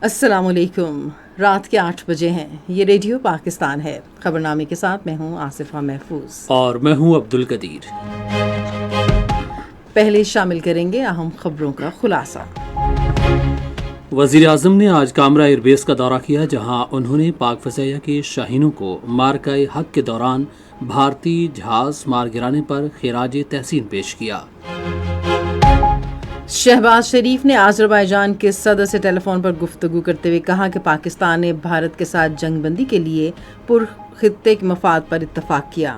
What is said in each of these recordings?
السلام علیکم۔ رات کے 8 بجے ہیں۔ یہ ریڈیو پاکستان ہے۔ خبرنامے کے ساتھ میں ہوں آصفہ محفوظ اور میں ہوں عبدالقدیر۔ پہلے شامل کریں گے اہم خبروں کا خلاصہ۔ وزیر اعظم نے آج کامرا ایئر بیس کا دورہ کیا، جہاں انہوں نے پاک فضائیہ کے شاہینوں کو معرکہ حق کے دوران بھارتی جہاز مار گرانے پر خراج تحسین پیش کیا۔ شہباز شریف نے آذربائیجان کے صدر سے ٹیلی فون پر گفتگو کرتے ہوئے کہا کہ پاکستان نے بھارت کے ساتھ جنگ بندی کے لیے پرخطے کے مفاد پر اتفاق کیا۔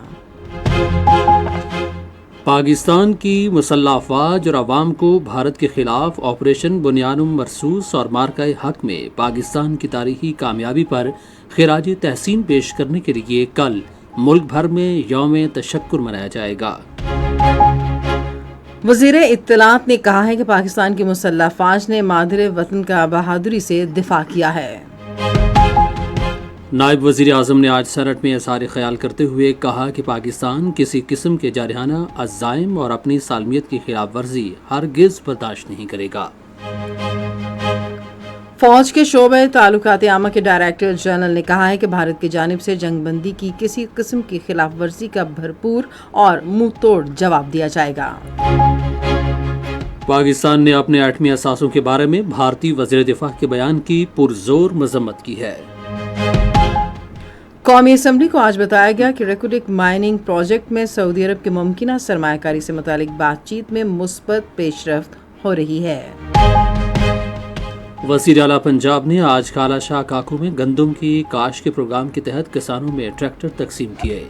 پاکستان کی مسلح افواج اور عوام کو بھارت کے خلاف آپریشن بنیانم مرصوص اور معرکہ حق میں پاکستان کی تاریخی کامیابی پر خراج تحسین پیش کرنے کے لیے کل ملک بھر میں یوم تشکر منایا جائے گا۔ وزیر اطلاعات نے کہا ہے کہ پاکستان کی مسلح افواج نے مادر وطن کا بہادری سے دفاع کیا ہے۔ نائب وزیر اعظم نے آج سینٹ میں اظہار خیال کرتے ہوئے کہا کہ پاکستان کسی قسم کے جارحانہ عزائم اور اپنی سالمیت کی خلاف ورزی ہرگز برداشت نہیں کرے گا۔ فوج کے شعبہ تعلقات عامہ کے ڈائریکٹر جنرل نے کہا ہے کہ بھارت کی جانب سے جنگ بندی کی کسی قسم کی خلاف ورزی کا بھرپور اور منہ توڑ جواب دیا جائے گا۔ پاکستان نے اپنے ایٹمی اثاثوں کے بارے میں بھارتی وزیر دفاع کے بیان کی پرزور مذمت کی ہے۔ قومی اسمبلی کو آج بتایا گیا کہ ریکوڈک مائننگ پروجیکٹ میں سعودی عرب کے ممکنہ سرمایہ کاری سے متعلق بات چیت میں مثبت پیش رفت ہو رہی ہے۔ وزیر اعلیٰ پنجاب نے آج کالا شاہ کاکو میں گندم کی کاشت کے پروگرام کے تحت کسانوں میں ٹریکٹر تقسیم کیے۔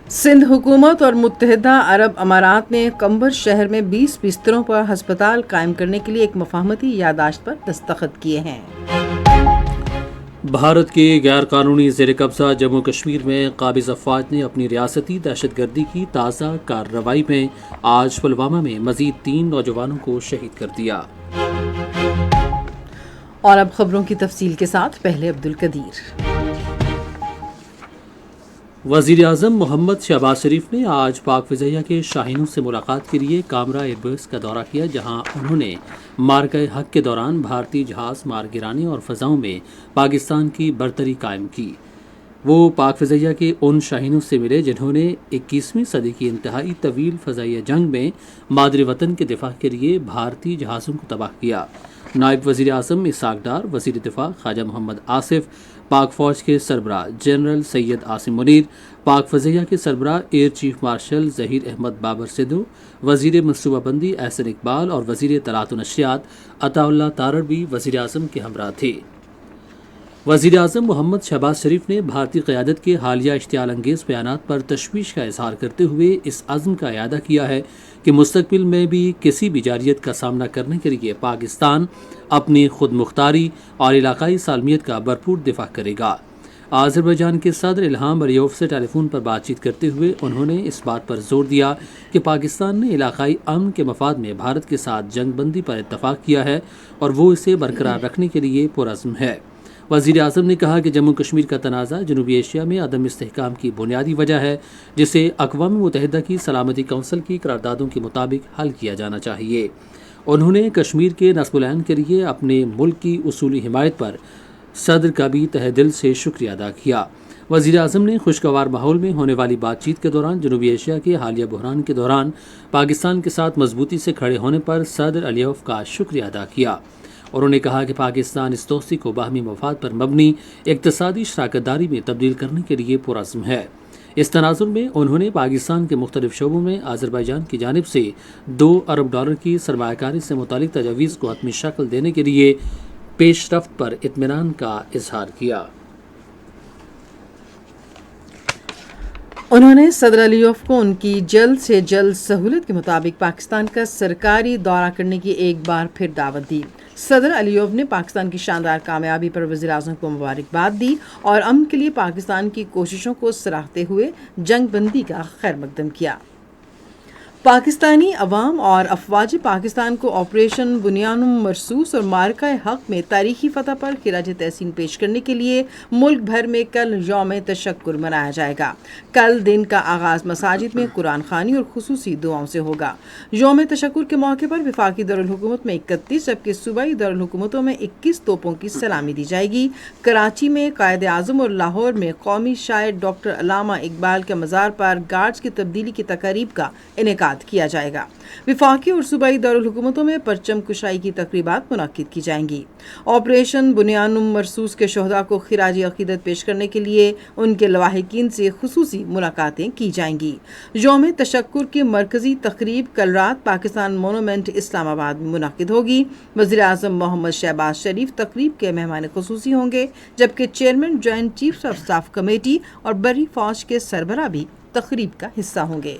سندھ حکومت اور متحدہ عرب امارات نے قمبر شہر میں 20 بستروں پر ہسپتال قائم کرنے کے لیے ایک مفاہمتی یادداشت پر دستخط کیے ہیں۔ بھارت کے غیر قانونی زیر قبضہ جموں کشمیر میں قابض افواج نے اپنی ریاستی دہشت گردی کی تازہ کارروائی میں آج پلوامہ میں مزید 3 نوجوانوں کو شہید کر دیا۔ اور اب خبروں کی تفصیل کے ساتھ پہلے عبدالقدیر۔ وزیر اعظم محمد شہباز شریف نے آج پاک فضائیہ کے شاہینوں سے ملاقات کے لیے کامرا ایئر بیس کا دورہ کیا، جہاں انہوں نے معرکہ حق کے دوران بھارتی جہاز مار گرانے اور فضاؤں میں پاکستان کی برتری قائم کی۔ وہ پاک فضائیہ کے ان شاہینوں سے ملے جنہوں نے 21ویں صدی کی انتہائی طویل فضائیہ جنگ میں مادر وطن کے دفاع کے لیے بھارتی جہازوں کو تباہ کیا۔ نائب وزیر اعظم اسحاق ڈار، وزیر دفاع خواجہ محمد آصف، پاک فوج کے سربراہ جنرل سید عاصم منیر، پاک فضائیہ کے سربراہ air chief marshal Zaheer Ahmed Babar Sidhu, وزیر منصوبہ بندی احسن اقبال اور وزیر اطلاعات و نشریات عطا اللہ تارڑ بھی وزیر اعظم کے ہمراہ تھے۔ وزیر اعظم محمد شہباز شریف نے بھارتی قیادت کے حالیہ اشتعال انگیز بیانات پر تشویش کا اظہار کرتے ہوئے اس عزم کا اعادہ کیا ہے کہ مستقبل میں بھی کسی بھی جارحیت کا سامنا کرنے کے لیے پاکستان اپنی خود مختاری اور علاقائی سالمیت کا بھرپور دفاع کرے گا۔ آذربائیجان کے صدر الہام علیوف سے ٹیلی فون پر بات چیت کرتے ہوئے انہوں نے اس بات پر زور دیا کہ پاکستان نے علاقائی امن کے مفاد میں بھارت کے ساتھ جنگ بندی پر اتفاق کیا ہے اور وہ اسے برقرار رکھنے کے لیے پرعزم ہے۔ وزیر اعظم نے کہا کہ جموں کشمیر کا تنازع جنوبی ایشیا میں عدم استحکام کی بنیادی وجہ ہے، جسے اقوام متحدہ کی سلامتی کونسل کی قراردادوں کے مطابق حل کیا جانا چاہیے۔ انہوں نے کشمیر کے نصب العین کے لیے اپنے ملک کی اصولی حمایت پر صدر کا بھی تہہ دل سے شکریہ ادا کیا۔ وزیر اعظم نے خوشگوار ماحول میں ہونے والی بات چیت کے دوران جنوبی ایشیا کے حالیہ بحران کے دوران پاکستان کے ساتھ مضبوطی سے کھڑے ہونے پر صدر علیوف کا شکریہ ادا کیا۔ انہوں نے کہا کہ پاکستان اس دوستی کو باہمی مفاد پر مبنی اقتصادی شراکت داری میں تبدیل کرنے کے لیے پرعزم ہے۔ اس تناظر میں انہوں نے پاکستان کے مختلف شعبوں میں آذربائیجان کی جانب سے $2 ارب کی سرمایہ کاری سے متعلق تجاویز کو حتمی شکل دینے کے لیے پیش رفت پر اطمینان کا اظہار کیا۔ انہوں نے صدر علیوف کو ان کی جلد سے جلد سہولت کے مطابق پاکستان کا سرکاری دورہ کرنے کی ایک بار پھر دعوت دی۔ صدر علیوف نے پاکستان کی شاندار کامیابی پر وزیر اعظم کو مبارکباد دی اور امن کے لیے پاکستان کی کوششوں کو سراہتے ہوئے جنگ بندی کا خیر مقدم کیا۔ پاکستانی عوام اور افواج پاکستان کو آپریشن بنیان مرصوص اور معرکہ حق میں تاریخی فتح پر خراج تحسین پیش کرنے کے لیے ملک بھر میں کل یوم تشکر منایا جائے گا۔ کل دن کا آغاز مساجد میں قرآن خوانی اور خصوصی دعاؤں سے ہوگا۔ یوم تشکر کے موقع پر وفاقی دارالحکومت میں 31 جبکہ صوبائی دارالحکومتوں میں 21 توپوں کی سلامی دی جائے گی۔ کراچی میں قائد اعظم اور لاہور میں قومی شاعر ڈاکٹر علامہ اقبال کے مزار پر گارڈز کی تبدیلی کی تقاریب کا انعقاد کیا جائے گا۔ وفاقی اور صوبائی دارالحکومتوں میں پرچم کشائی کی تقریبات منعقد کی جائیں گی۔ آپریشن بنیان مرصوص کے شہداء کو خراج عقیدت پیش کرنے کے لیے ان کے لواحقین سے خصوصی ملاقاتیں کی جائیں گی۔ یوم تشکر کی مرکزی تقریب کل رات پاکستان مونومنٹ اسلام آباد میں منعقد ہوگی۔ وزیر اعظم محمد شہباز شریف تقریب کے مہمان خصوصی ہوں گے، جبکہ chairman joint chiefs of staff committee اور بری فوج کے سربراہ بھی تقریب کا حصہ ہوں گے۔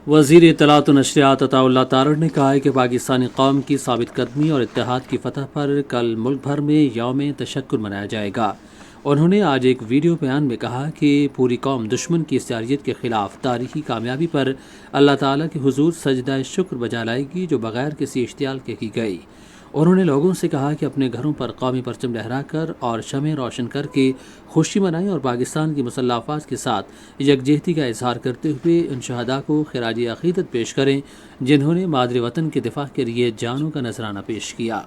وزیر اطلاعات و نشریات عطا اللہ تارڑ نے کہا ہے کہ پاکستانی قوم کی ثابت قدمی اور اتحاد کی فتح پر کل ملک بھر میں یوم تشکر منایا جائے گا۔ انہوں نے آج ایک ویڈیو بیان میں کہا کہ پوری قوم دشمن کی استعاریت کے خلاف تاریخی کامیابی پر اللہ تعالیٰ کے حضور سجدہ شکر بجا لائے گی جو بغیر کسی اشتعال کے کی گئی۔ انہوں نے لوگوں سے کہا کہ اپنے گھروں پر قومی پرچم لہرا کر اور شمع روشن کر کے خوشی منائیں اور پاکستان کی مسلح افواج کے ساتھ یکجہتی کا اظہار کرتے ہوئے ان شہداء کو خراج عقیدت پیش کریں جنہوں نے مادر وطن کے دفاع کے لیے جانوں کا نذرانہ پیش کیا۔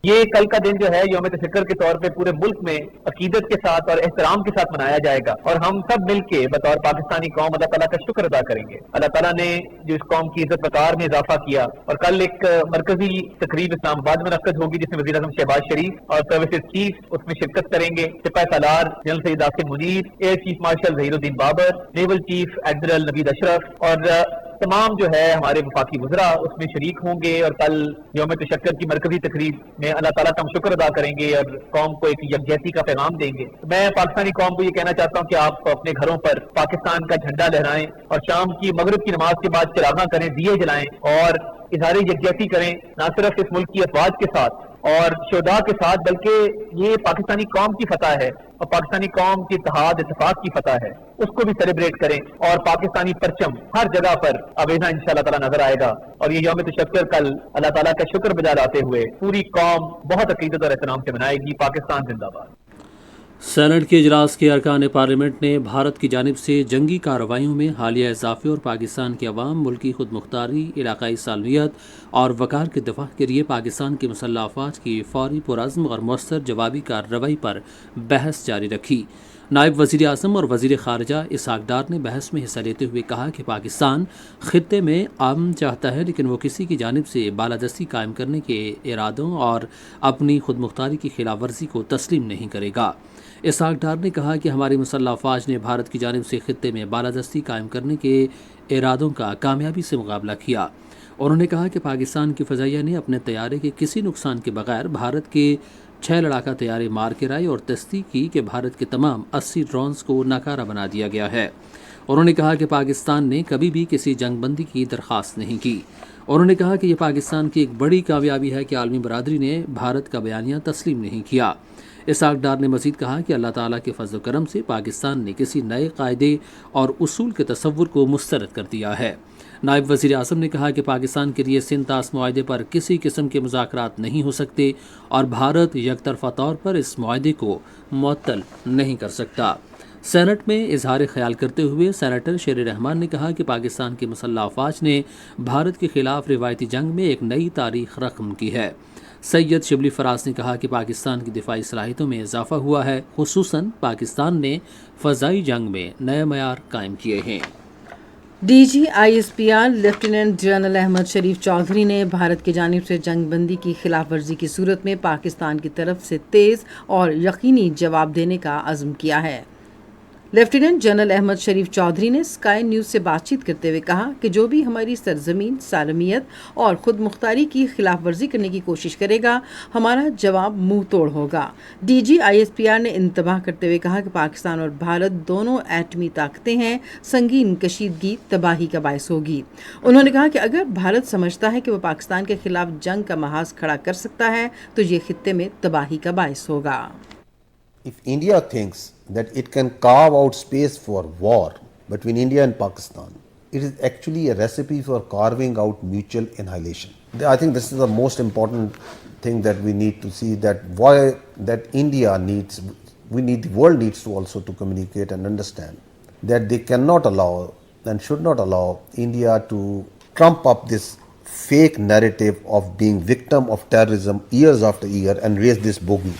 یہ کل کا دن جو ہے یوم تشکر کے طور پہ پورے ملک میں عقیدت کے ساتھ اور احترام کے ساتھ منایا جائے گا، اور ہم سب مل کے بطور پاکستانی قوم اللہ تعالیٰ کا شکر ادا کریں گے۔ اللہ تعالیٰ نے جو اس قوم کی عزت وقار میں اضافہ کیا، اور کل ایک مرکزی تقریب اسلام آباد میں منعقد ہوگی جس میں وزیر اعظم شہباز شریف اور سروسز چیف اس میں شرکت کریں گے۔ سپاہی سالار general Syed Asif Munir, air chief marshal Zaheer Uddin Babar, naval chief admiral Naveed Ashraf اور تمام جو ہے ہمارے وفاقی وزراء اس میں شریک ہوں گے، اور کل یوم تشکر کی مرکزی تقریب میں اللہ تعالیٰ کا ہم شکر ادا کریں گے اور قوم کو ایک یکجہتی کا پیغام دیں گے۔ میں پاکستانی قوم کو یہ کہنا چاہتا ہوں کہ آپ اپنے گھروں پر پاکستان کا جھنڈا لہرائیں اور شام کی مغرب کی نماز کے بعد چراغاں کریں، دیے جلائیں اور اظہار یکجہتی کریں، نہ صرف اس ملک کی افواج کے ساتھ اور شہداء کے ساتھ، بلکہ یہ پاکستانی قوم کی فتح ہے اور پاکستانی قوم کی اتحاد اتفاق کی فتح ہے، اس کو بھی سیلیبریٹ کریں، اور پاکستانی پرچم ہر جگہ پر ابینا انشاءاللہ تعالیٰ نظر آئے گا۔ اور یہ یوم تشکر کل اللہ تعالیٰ کا شکر بجا لاتے ہوئے پوری قوم بہت عقیدت اور احترام سے منائے گی۔ پاکستان زندہ باد۔ سینٹ کے اجلاس کے ارکان پارلیمنٹ نے بھارت کی جانب سے جنگی کارروائیوں میں حالیہ اضافے اور پاکستان کے عوام، ملکی خود مختاری، علاقائی سالمیت اور وقار کے دفاع کے لیے پاکستان کی مسلح افواج کی فوری پرعزم اور مؤثر جوابی کارروائی پر بحث جاری رکھی۔ نائب وزیر اعظم اور وزیر خارجہ اسحاق ڈار نے بحث میں حصہ لیتے ہوئے کہا کہ پاکستان خطے میں امن چاہتا ہے، لیکن وہ کسی کی جانب سے بالادستی قائم کرنے کے ارادوں اور اپنی خود مختاری کی خلاف ورزی کو تسلیم نہیں کرے گا۔ اسحاق ڈار نے کہا کہ ہماری مسلح افواج نے بھارت کی جانب سے خطے میں بالادستی قائم کرنے کے ارادوں کا کامیابی سے مقابلہ کیا۔ انہوں نے کہا کہ پاکستان کی فضائیہ نے اپنے طیارے کے کسی نقصان کے بغیر بھارت کے 6 لڑاکا طیارے مار گرائے اور تصدیق کی کہ بھارت کے تمام 80 ڈرونز کو ناکارہ بنا دیا گیا ہے۔ انہوں نے کہا کہ پاکستان نے کبھی بھی کسی جنگ بندی کی درخواست نہیں کی۔ انہوں نے کہا کہ یہ پاکستان کی ایک بڑی کامیابی ہے کہ عالمی برادری نے بھارت کا بیانیہ تسلیم نہیں کیا۔ اسحاق ڈار نے مزید کہا کہ اللہ تعالیٰ کے فضل و کرم سے پاکستان نے کسی نئے قاعدے اور اصول کے تصور کو مسترد کر دیا ہے۔ نائب وزیر اعظم نے کہا کہ پاکستان کے لیے سنتاس معاہدے پر کسی قسم کے مذاکرات نہیں ہو سکتے اور بھارت یک طرفہ طور پر اس معاہدے کو معطل نہیں کر سکتا۔ سینٹ میں اظہار خیال کرتے ہوئے سینیٹر شیر رحمان نے کہا کہ پاکستان کی مسلح افواج نے بھارت کے خلاف روایتی جنگ میں ایک نئی تاریخ رقم کی ہے۔ سید شبلی فراز نے کہا کہ پاکستان کی دفاعی صلاحیتوں میں اضافہ ہوا ہے، خصوصاً پاکستان نے فضائی جنگ میں نئے معیار قائم کیے ہیں۔ D G I S P R lieutenant general Ahmed Sharif Chaudhry نے بھارت کی جانب سے جنگ بندی کی خلاف ورزی کی صورت میں پاکستان کی طرف سے تیز اور یقینی جواب دینے کا عزم کیا ہے۔ لیفٹیننٹ جنرل احمد شریف چودھری نے اسکائی نیوز سے بات چیت کرتے ہوئے کہا کہ جو بھی ہماری سرزمین، سالمیت اور خود مختاری کی خلاف ورزی کرنے کی کوشش کرے گا، ہمارا جواب منہ توڑ ہوگا۔ D G I S P R نے انتباہ کرتے ہوئے کہا کہ پاکستان اور بھارت دونوں ایٹمی طاقتیں ہیں، سنگین کشیدگی تباہی کا باعث ہوگی۔ انہوں نے کہا کہ اگر بھارت سمجھتا ہے کہ وہ پاکستان کے خلاف جنگ کا محاذ کھڑا کر سکتا ہے تو یہ خطے میں تباہی کا باعث ہوگا۔ If India thinks that it can carve out space for war between India and Pakistan, it is actually a recipe for carving out mutual annihilation. I think this is the most important thing that we need to see, that why that India needs, the world needs to also to communicate and understand that they cannot allow and should not allow India to trump up this fake narrative of being victim of terrorism years after year and raise this bogey.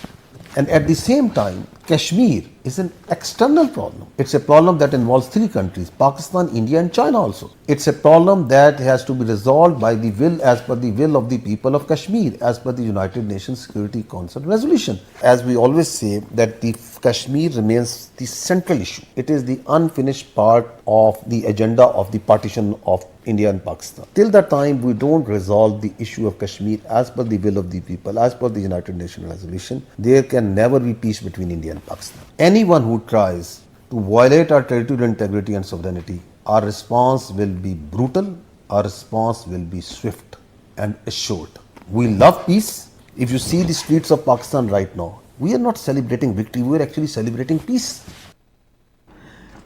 And at the same time, Kashmir is an external problem. It's a problem that involves three countries, Pakistan, India and China also. It's a problem that has to be resolved by the will, as per the will of the people of Kashmir, as per the United Nations Security Council resolution. As we always say, that the Kashmir remains the central issue. It is the unfinished part of the agenda of the partition of India and Pakistan. Till the time we don't resolve the issue of Kashmir as per the will of the people, as per the United Nations resolution, there can never be peace between India and Pakistan. Anyone who tries to violate our territorial integrity and sovereignty, our response will be brutal, our response will be swift and assured. We love peace. If you see the streets of Pakistan right now, we are not celebrating victory, we are actually celebrating peace.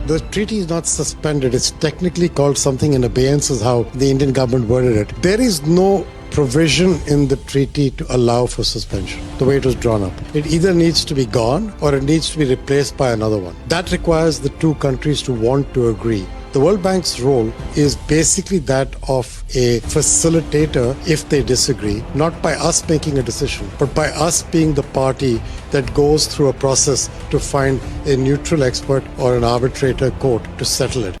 The treaty is not suspended. It's technically called something in abeyance is how the Indian government worded it. There is no provision in the treaty to allow for suspension, the way it was drawn up. It either needs to be gone or it needs to be replaced by another one. That requires the two countries to want to agree. The World Bank's role is basically that of a facilitator if they disagree, not by us making a decision, but by us being the party that goes through a process to find a neutral expert or an arbitrator court to settle it.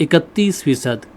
31%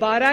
12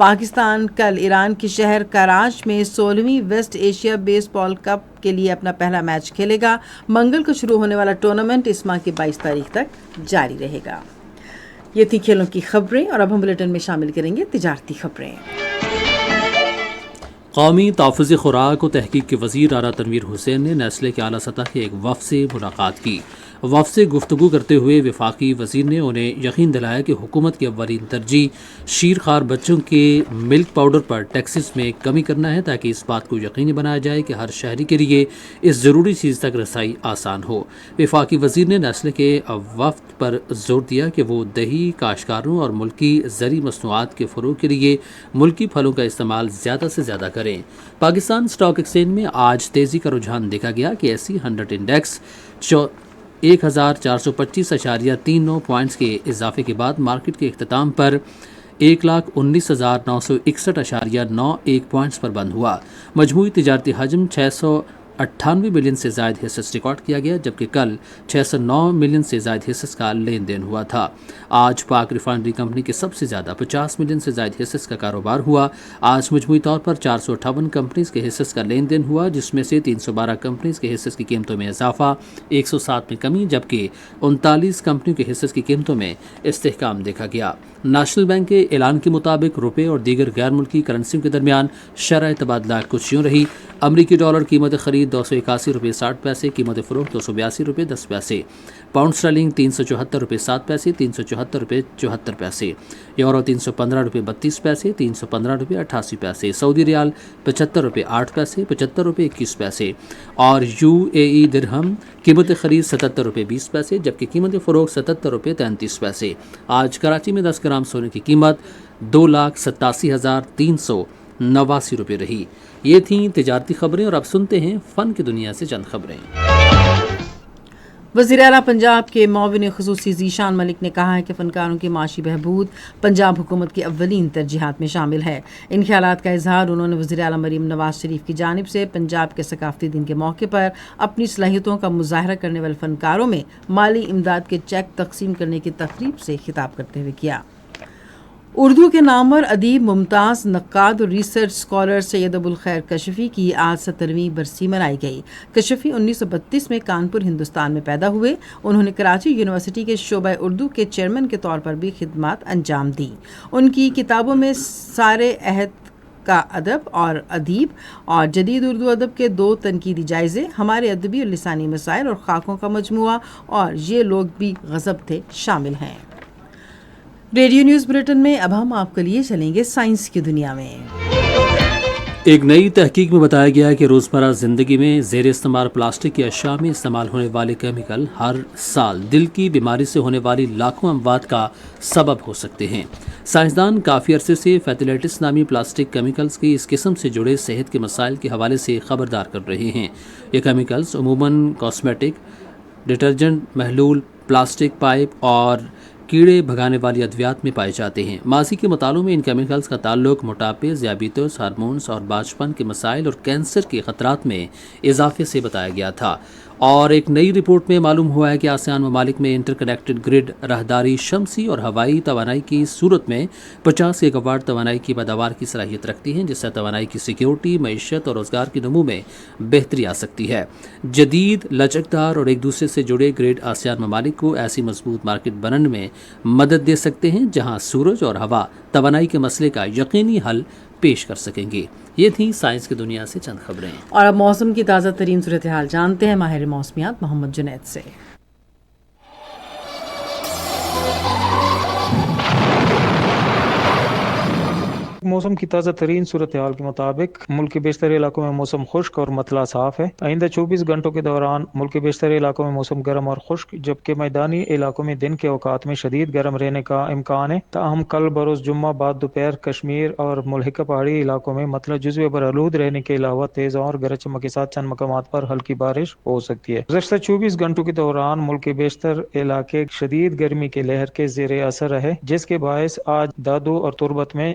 Pakistan کل ایران کے شہر کراچ میں 16ویں waste Asia بیس بال cup کے لیے اپنا پہلا match کھیلے گا۔ منگل کو شروع ہونے والا ٹورنامنٹ اس ماہ کی 22 تاریخ تک جاری رہے گا۔ یہ تھی کھیلوں کی خبریں، اور اب ہم بلیٹن میں شامل کریں گے تجارتی خبریں۔ قومی تحفظ خوراک و تحقیق کے وزیر اعلیٰ تنویر حسین نے نیسلے کے اعلیٰ سطح کے ایک وفد سے ملاقات کی۔ وفد سے گفتگو کرتے ہوئے وفاقی وزیر نے انہیں یقین دلایا کہ حکومت کی اولین ترجیح شیرخوار بچوں کے ملک پاؤڈر پر ٹیکسز میں کمی کرنا ہے، تاکہ اس بات کو یقینی بنایا جائے کہ ہر شہری کے لیے اس ضروری چیز تک رسائی آسان ہو۔ وفاقی وزیر نے نیسلے کے وفد پر زور دیا کہ وہ دیہی کاشتکاروں اور ملکی زرعی مصنوعات کے فروغ کے لیے ملکی پھلوں کا استعمال زیادہ سے زیادہ کریں۔ پاکستان اسٹاک ایکسچینج میں آج تیزی کا رجحان دیکھا گیا کہ ایس سی 100 انڈیکس 1425.39 پوائنٹس کے اضافے کے بعد مارکیٹ کے اختتام پر 1,19,961.91 پوائنٹس پر بند ہوا۔ مجموعی تجارتی حجم 698 ملین سے زائد حصص ریکارڈ کیا گیا، جبکہ کل 609 ملین سے زائد حصص کا لین دین ہوا تھا۔ آج پاک ریفائنری کمپنی کے سب سے زیادہ 50 ملین سے زائد حصص کا کاروبار ہوا۔ آج مجموعی طور پر 458 کمپنیز کے حصص کا لین دین ہوا، جس میں سے 312 کمپنیز کے حصص کی قیمتوں میں اضافہ، 107 میں کمی، جبکہ 39 کمپنیوں کے حصص کی قیمتوں میں استحکام دیکھا گیا۔ نیشنل بینک کے اعلان کے مطابق روپے اور دیگر غیر ملکی کرنسیوں کے درمیان شرح تبادلہ کچھ یوں رہی: امریکی ڈالر قیمت خرید $281.60، قیمت فروخت $282.10، پاؤنڈ اسٹرلنگ $374.07، $374.74، یورو $315.32، $315.88، سعودی ریال $75.08، $75.21، اور UAE درہم قیمت خرید $77.20، جبکہ قیمت فروخت $77.33۔ آج کراچی میں 10 گرام سونے کی قیمت $2,87,389 رہی۔ یہ تھیں تجارتی خبریں، اور اب سنتے ہیں فن کی دنیا سے چند خبریں۔ وزیر اعلیٰ پنجاب کے معاون خصوصی ذیشان ملک نے کہا ہے کہ فنکاروں کی معاشی بہبود پنجاب حکومت کی اولین ترجیحات میں شامل ہے۔ ان خیالات کا اظہار انہوں نے وزیر اعلیٰ مریم نواز شریف کی جانب سے پنجاب کے ثقافتی دن کے موقع پر اپنی صلاحیتوں کا مظاہرہ کرنے والے فنکاروں میں مالی امداد کے چیک تقسیم کرنے کی تقریب سے خطاب کرتے ہوئے کیا۔ اردو کے نامور ادیب، ممتاز نقاد اور ریسرچ اسکالر سید ابوالخیر کشفی کی آج 70ویں برسی منائی گئی۔ کشفی 1932 میں کانپور، ہندوستان میں پیدا ہوئے۔ انہوں نے کراچی یونیورسٹی کے شعبہ اردو کے چیئرمین کے طور پر بھی خدمات انجام دی۔ ان کی کتابوں میں سارے عہد کا ادب اور ادیب اور جدید اردو ادب کے 2 تنقیدی جائزے، ہمارے ادبی اور لسانی مسائل اور خاکوں کا مجموعہ، اور یہ لوگ بھی غضب تھے شامل ہیں۔ ریڈیو نیوز بلیٹن میں اب ہم آپ کے لیے چلیں گے سائنس کی دنیا میں۔ ایک نئی تحقیق میں بتایا گیا ہے کہ روزمرہ زندگی میں زیر استعمال پلاسٹک کی اشیاء میں استعمال ہونے والے کیمیکل ہر سال دل کی بیماری سے ہونے والی لاکھوں اموات کا سبب ہو سکتے ہیں۔ سائنسدان کافی عرصے سے فیتیلائٹس نامی پلاسٹک کیمیکلز کی اس قسم سے جڑے صحت کے مسائل کے حوالے سے خبردار کر رہے ہیں۔ یہ کیمیکلز عموماً کاسمیٹک، ڈٹرجنٹ، محلول، پلاسٹک پائپ اور کیڑے بھگانے والی ادویات میں پائے جاتے ہیں۔ ماضی کے مطالعوں میں ان کیمیکلز کا تعلق موٹاپے، ذیابیطس، ہارمونز اور باجپن کے مسائل اور کینسر کے خطرات میں اضافے سے بتایا گیا تھا۔ اور ایک نئی رپورٹ میں معلوم ہوا ہے کہ آسیان ممالک میں انٹر کنیکٹڈ گرڈ راہداری شمسی اور ہوائی توانائی کی صورت میں 50 گیگا واٹ توانائی کی پیداوار کی صلاحیت رکھتی ہیں، جس سے توانائی کی سیکیورٹی، معیشت اور روزگار کی نمو میں بہتری آ سکتی ہے۔ جدید، لچکدار اور ایک دوسرے سے جڑے گرڈ آسیان ممالک کو ایسی مضبوط مارکیٹ بنانے میں مدد دے سکتے ہیں جہاں سورج اور ہوا توانائی کے مسئلے کا یقینی حل پیش کر سکیں گے۔ یہ تھیں سائنس کی دنیا سے چند خبریں۔ اور اب موسم کی تازہ ترین صورتحال جانتے ہیں ماہر موسمیات محمد جنید سے۔ موسم کی تازہ ترین صورتحال کے مطابق ملک کے بیشتر علاقوں میں موسم خشک اور مطلع صاف ہے۔ آئندہ 24 گھنٹوں کے دوران ملک کے بیشتر علاقوں میں موسم گرم اور خشک، جبکہ میدانی علاقوں میں دن کے اوقات میں شدید گرم رہنے کا امکان ہے۔ تاہم کل بروز جمعہ بعد دوپہر کشمیر اور ملحقہ پہاڑی علاقوں میں مطلع جزوی برآلود رہنے کے علاوہ تیز اور گرج چمک کے ساتھ چند مقامات پر ہلکی بارش ہو سکتی ہے۔ گزشتہ 24 گھنٹوں کے دوران ملک کے بیشتر علاقے شدید گرمی کے لہر کے زیر اثر رہے، جس کے باعث آج دادو اور تربت میں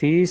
30,